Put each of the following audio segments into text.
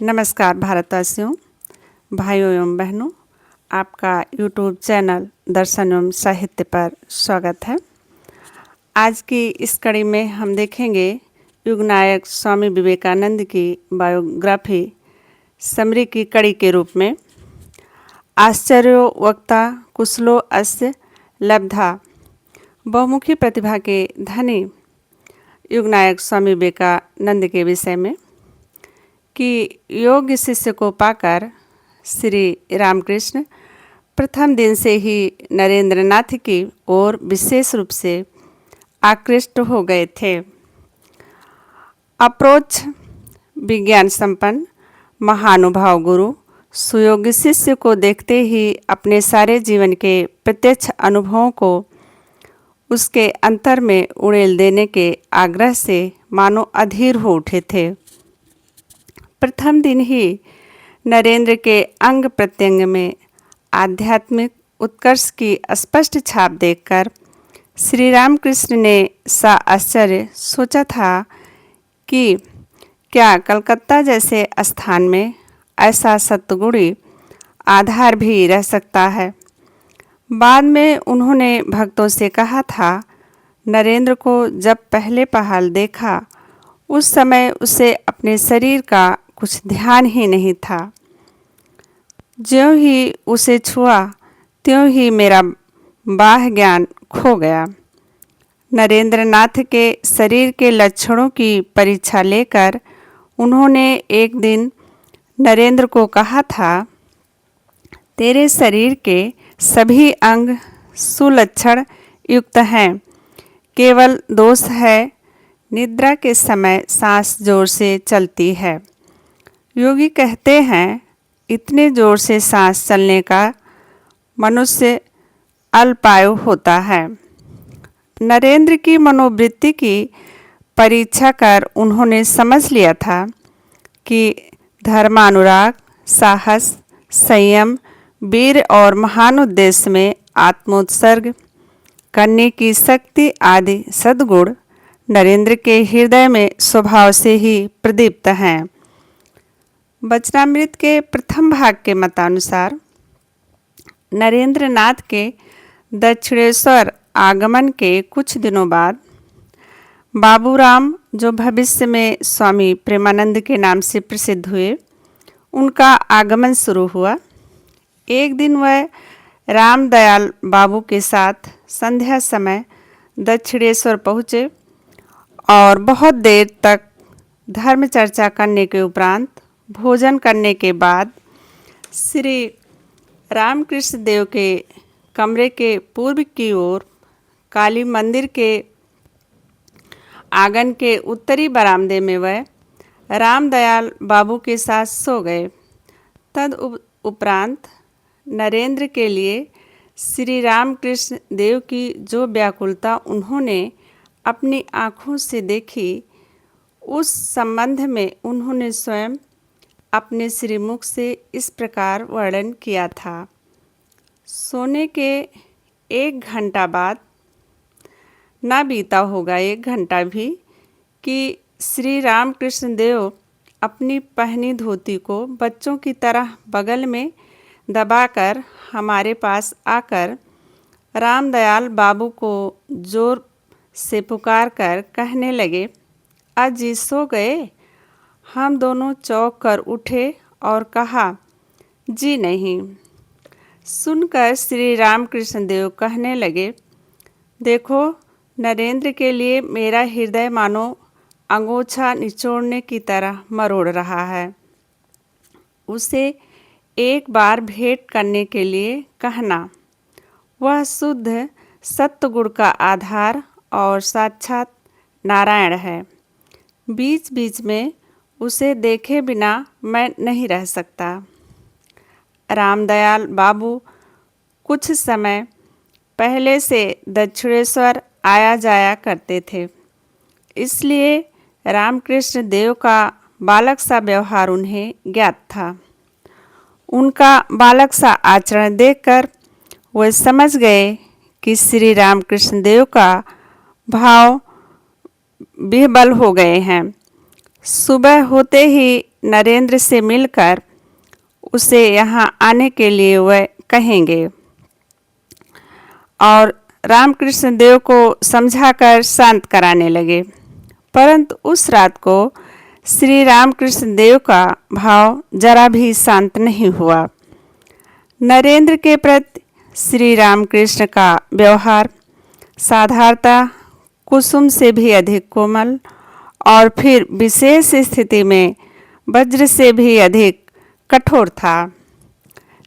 नमस्कार भारतवासियों, भाइयों एवं बहनों, आपका यूट्यूब चैनल दर्शन एवं साहित्य पर स्वागत है। आज की इस कड़ी में हम देखेंगे युगनायक स्वामी विवेकानंद की बायोग्राफी समरी की कड़ी के रूप में। आश्चर्यो वक्ता कुशलो अस्य लब्धा। बहुमुखी प्रतिभा के धनी युगनायक स्वामी विवेकानंद के विषय में कि योग्य शिष्य को पाकर श्री रामकृष्ण प्रथम दिन से ही नरेंद्र नाथ की ओर विशेष रूप से आकृष्ट हो गए थे। अप्रोच विज्ञान संपन्न महानुभाव गुरु सुयोग्य शिष्य को देखते ही अपने सारे जीवन के प्रत्यक्ष अनुभवों को उसके अंतर में उड़ेल देने के आग्रह से मानो अधीर हो उठे थे। प्रथम दिन ही नरेंद्र के अंग प्रत्यंग में आध्यात्मिक उत्कर्ष की स्पष्ट छाप देखकर श्री रामकृष्ण ने सा आश्चर्य सोचा था कि क्या कलकत्ता जैसे स्थान में ऐसा सत्गुणी आधार भी रह सकता है। बाद में उन्होंने भक्तों से कहा था, नरेंद्र को जब पहले पहाल देखा उस समय उसे अपने शरीर का कुछ ध्यान ही नहीं था। ज्यों ही उसे छुआ त्यों ही मेरा बाह्य ज्ञान खो गया। नरेंद्र नाथ के शरीर के लक्षणों की परीक्षा लेकर उन्होंने एक दिन नरेंद्र को कहा था, तेरे शरीर के सभी अंग सुलक्षण युक्त हैं, केवल दोष है निद्रा के समय सांस जोर से चलती है। योगी कहते हैं, इतने जोर से सांस चलने का मनुष्य अल्पायु होता है। नरेंद्र की मनोवृत्ति की परीक्षा कर उन्होंने समझ लिया था कि धर्मानुराग, साहस, संयम, वीर और महान उद्देश्य में आत्मोत्सर्ग करने की शक्ति आदि सद्गुण नरेंद्र के हृदय में स्वभाव से ही प्रदीप्त हैं। वचनामृत के प्रथम भाग के मतानुसार नरेंद्र नाथ के दक्षिणेश्वर आगमन के कुछ दिनों बाद बाबूराम, जो भविष्य में स्वामी प्रेमानंद के नाम से प्रसिद्ध हुए, उनका आगमन शुरू हुआ। एक दिन वह रामदयाल बाबू के साथ संध्या समय दक्षिणेश्वर पहुँचे और बहुत देर तक धर्म चर्चा करने के उपरांत भोजन करने के बाद श्री रामकृष्ण देव के कमरे के पूर्व की ओर काली मंदिर के आंगन के उत्तरी बरामदे में वह रामदयाल बाबू के साथ सो गए। तद उपरांत नरेंद्र के लिए श्री रामकृष्ण देव की जो व्याकुलता उन्होंने अपनी आँखों से देखी, उस संबंध में उन्होंने स्वयं अपने श्रीमुख से इस प्रकार वर्णन किया था। सोने के 1 घंटा बाद, ना बीता होगा 1 घंटा भी, कि श्री रामकृष्ण देव अपनी पहनी धोती को बच्चों की तरह बगल में दबाकर हमारे पास आकर रामदयाल बाबू को जोर से पुकार कर कहने लगे, अजी सो गए। हम दोनों चौंक कर उठे और कहा, जी नहीं। सुनकर श्री रामकृष्ण देव कहने लगे, देखो, नरेंद्र के लिए मेरा हृदय मानो अंगोछा निचोड़ने की तरह मरोड़ रहा है। उसे एक बार भेंट करने के लिए कहना। वह शुद्ध सत्वगुण का आधार और साक्षात नारायण है। बीच बीच में उसे देखे बिना मैं नहीं रह सकता। रामदयाल बाबू कुछ समय पहले से दक्षिणेश्वर आया जाया करते थे, इसलिए रामकृष्ण देव का बालक सा व्यवहार उन्हें ज्ञात था। उनका बालक सा आचरण देखकर वे समझ गए कि श्री रामकृष्ण देव का भाव विह्वल हो गए हैं। सुबह होते ही नरेंद्र से मिलकर उसे यहाँ आने के लिए वह कहेंगे और रामकृष्ण देव को समझाकर शांत कराने लगे। परंतु उस रात को श्री रामकृष्ण देव का भाव जरा भी शांत नहीं हुआ। नरेंद्र के प्रति श्री रामकृष्ण का व्यवहार साधारणता कुसुम से भी अधिक कोमल और फिर विशेष स्थिति में वज्र से भी अधिक कठोर था।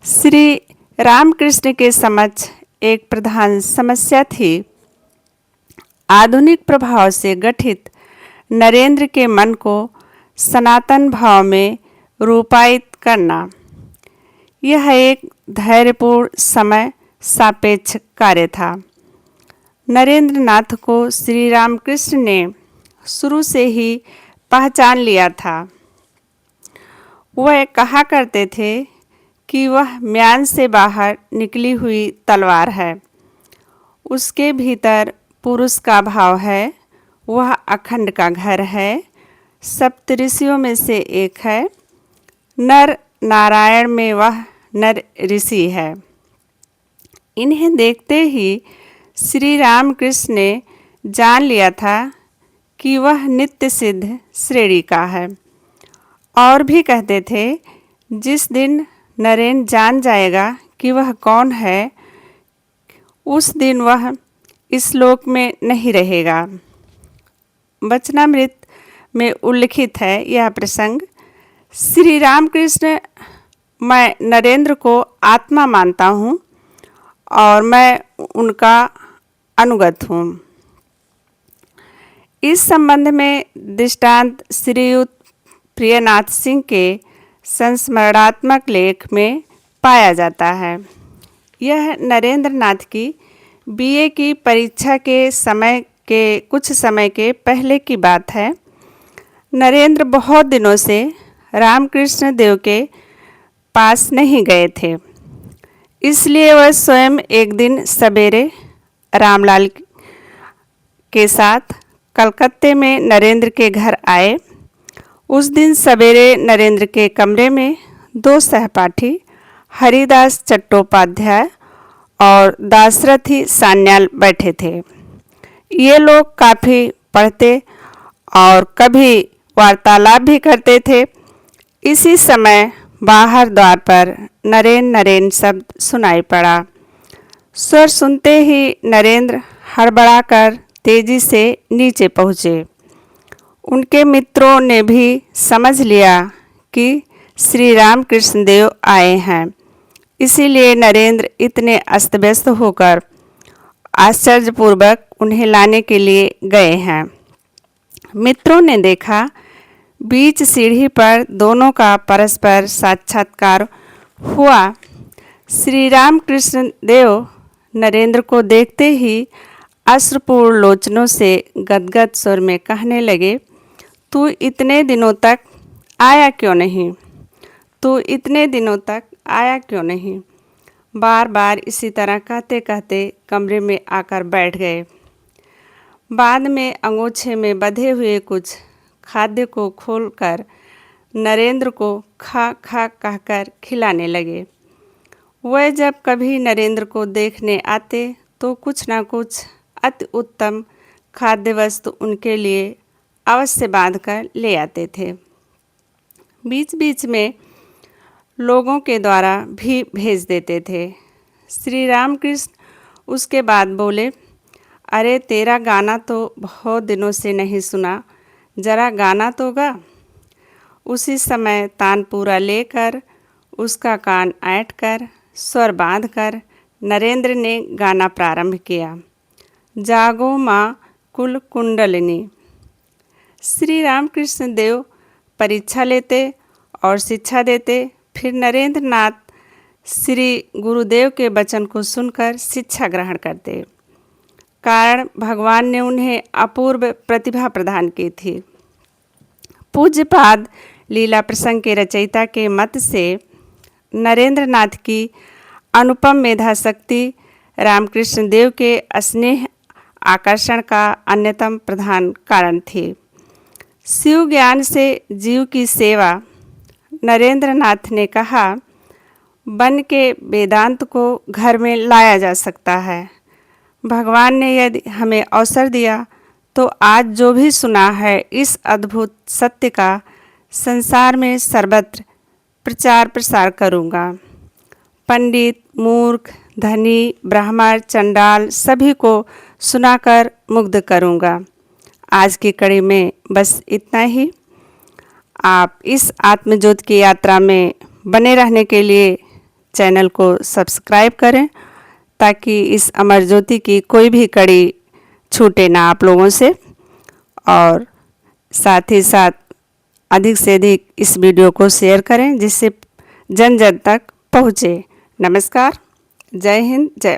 श्री रामकृष्ण के समक्ष एक प्रधान समस्या थी आधुनिक प्रभाव से गठित नरेंद्र के मन को सनातन भाव में रूपायित करना। यह एक धैर्यपूर्ण समय सापेक्ष कार्य था। नरेंद्र नाथ को श्री रामकृष्ण ने शुरू से ही पहचान लिया था। वह कहा करते थे कि वह म्यान से बाहर निकली हुई तलवार है। उसके भीतर पुरुष का भाव है। वह अखंड का घर है। सप्तऋषियों में से एक है। नर नारायण में वह नर ऋषि है। इन्हें देखते ही श्री रामकृष्ण ने जान लिया था कि वह नित्य सिद्ध श्रेणी का है और भी कहते थे जिस दिन नरेंद्र जान जाएगा कि वह कौन है उस दिन वह इस लोक में नहीं रहेगा। वचनामृत में उल्लिखित है यह प्रसंग। श्री रामकृष्ण मैं नरेंद्र को आत्मा मानता हूँ और मैं उनका अनुगत हूँ। इस संबंध में दृष्टांत श्रीयुत प्रियनाथ सिंह के संस्मरणात्मक लेख में पाया जाता है। यह नरेंद्र नाथ की बीए की परीक्षा के कुछ समय के पहले की बात है। नरेंद्र बहुत दिनों से रामकृष्ण देव के पास नहीं गए थे, इसलिए वह स्वयं एक दिन सवेरे रामलाल के साथ कलकत्ते में नरेंद्र के घर आए। उस दिन सवेरे नरेंद्र के कमरे में दो सहपाठी हरिदास चट्टोपाध्याय और दाशरथी सान्याल बैठे थे। ये लोग काफ़ी पढ़ते और कभी वार्तालाप भी करते थे। इसी समय बाहर द्वार पर नरेन नरेन शब्द सुनाई पड़ा। स्वर सुनते ही नरेंद्र हड़बड़ाकर तेजी से नीचे पहुँचे। उनके मित्रों ने भी समझ लिया कि श्री रामकृष्ण देव आए हैं, इसीलिए नरेंद्र इतने अस्त व्यस्त होकर आश्चर्यपूर्वक उन्हें लाने के लिए गए हैं। मित्रों ने देखा बीच सीढ़ी पर दोनों का परस्पर साक्षात्कार हुआ। श्री रामकृष्ण देव नरेंद्र को देखते ही अश्रुपूर्ण लोचनों से गदगद स्वर में कहने लगे, तू इतने दिनों तक आया क्यों नहीं? तू इतने दिनों तक आया क्यों नहीं? बार बार इसी तरह कहते कहते कमरे में आकर बैठ गए। बाद में अंगोछे में बंधे हुए कुछ खाद्य को खोलकर नरेंद्र को खा खा कहकर खिलाने लगे। वह जब कभी नरेंद्र को देखने आते तो कुछ न कुछ अति उत्तम खाद्य वस्तु उनके लिए अवश्य बांध कर ले आते थे। बीच बीच में लोगों के द्वारा भी भेज देते थे। श्री रामकृष्ण उसके बाद बोले, अरे तेरा गाना तो बहुत दिनों से नहीं सुना, जरा गाना तो गा। उसी समय तानपूरा लेकर उसका कान ऐंठ कर स्वर बांध कर नरेंद्र ने गाना प्रारंभ किया, जागो माँ कुल कुंडलिनी। श्री रामकृष्ण देव परीक्षा लेते और शिक्षा देते। फिर नरेंद्र नाथ श्री गुरुदेव के वचन को सुनकर शिक्षा ग्रहण करते। कारण भगवान ने उन्हें अपूर्व प्रतिभा प्रदान की थी। पूज्यपाद लीला प्रसंग के रचयिता के मत से नरेंद्र नाथ की अनुपम मेधा शक्ति रामकृष्ण देव के स्नेह आकर्षण का अन्यतम प्रधान कारण थी। शिव ज्ञान से जीव की सेवा नरेंद्र नाथ ने कहा, बन के वेदांत को घर में लाया जा सकता है। भगवान ने यदि हमें अवसर दिया तो आज जो भी सुना है इस अद्भुत सत्य का संसार में सर्वत्र प्रचार प्रसार करूँगा। पंडित, मूर्ख, धनी, ब्राह्मण, चंडाल सभी को सुनाकर मुग्ध करूँगा। आज की कड़ी में बस इतना ही। आप इस आत्मज्योत की यात्रा में बने रहने के लिए चैनल को सब्सक्राइब करें ताकि इस अमर ज्योति की कोई भी कड़ी छूटे ना आप लोगों से, और साथ ही साथ अधिक से अधिक इस वीडियो को शेयर करें जिससे जन जन तक पहुँचे। नमस्कार, जय हिंद, जय